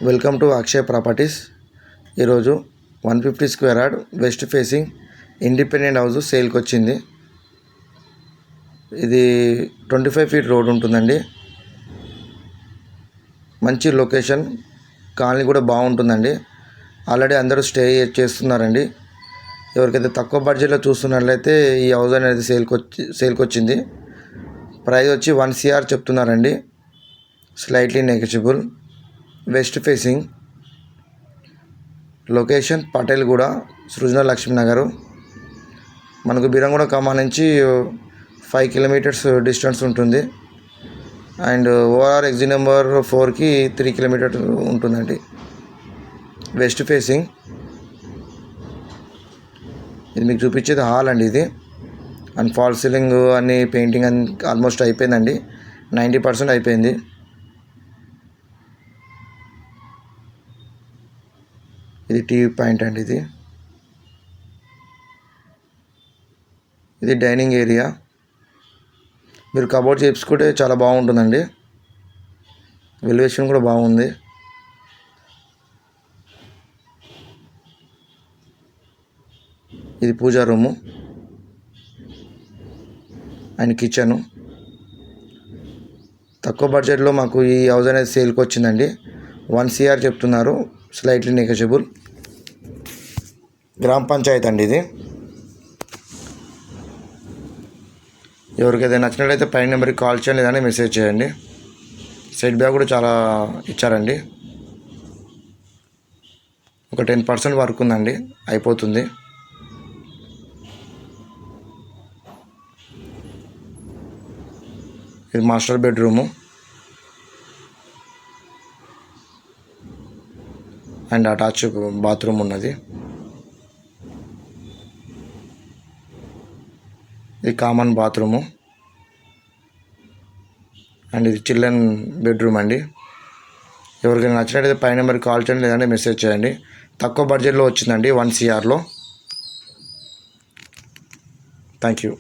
Welcome to Akshay properties. ఈరోజు 150 square yard west facing independent house సేల్కి వచ్చింది. ఇది 25 ఫీట్ రోడ్ ఉంటుందండి. మంచి లొకేషన్, కాలనీ కూడా బాగుంటుందండి. ఆల్రెడీ అందరూ స్టే చేస్తున్నారండి. ఎవరికైతే తక్కువ బడ్జెట్లో చూస్తున్నట్లయితే ఈ హౌస్ అనేది సేల్కి వచ్చింది. ప్రైస్ వచ్చి 1 CR చెప్తున్నారండి. Slightly negotiable. West facing, location Patelguda, Srujana Lakshmi Nagar. మనకు బిరంగూడ కమాన్ నుంచి 5 కిలోమీటర్స్ డిస్టెన్స్ ఉంటుంది. అండ్ ఓఆర్ ఎగ్జిట్ నెంబర్ 4కి 3 కిలోమీటర్స్ ఉంటుందండి. West facing. ఇది మీకు చూపించేది హాల్ అండి. ఇది అండ్ ఫాల్ సీలింగ్ అన్ని పెయింటింగ్ అన్ని ఆల్మోస్ట్ అయిపోయిందండి. 90% అయిపోయింది. ఇది టీవీ పాయింట్ అండి. ఇది డైనింగ్ ఏరియా. మీరు కబోర్డ్ చేసుకుంటే చాలా బాగుంటుందండి. ఎలివేషన్ కూడా బాగుంది. ఇది పూజా రూము అండ్ కిచెను. తక్కువ బడ్జెట్లో మాకు ఈ హౌస్ అనేది సేల్కి వచ్చిందండి. 1 CR చెప్తున్నారు. Slightly negotiable. గ్రామ పంచాయతీ అండి ఇది. ఎవరికైతే నచ్చినట్లయితే పైన నెంబర్కి కాల్ చేయండి, లేదంటే మెసేజ్ చేయండి. సెట్ బ్యాక్ కూడా చాలా ఇచ్చారండి. ఒక 10% వర్క్ ఉందండి, అయిపోతుంది. ఇది master bedroom and attach bathroom ఉన్నది. ఇది కామన్ బాత్రూము అండ్ ఇది చిల్డ్రన్ బెడ్రూమ్ అండి. ఎవరికైనా నచ్చినట్లయితే పై నెంబర్కి కాల్ చేయండి, లేదంటే మెసేజ్ చేయండి. తక్కువ బడ్జెట్లో వచ్చిందండి, 1 CRలో. Thank you.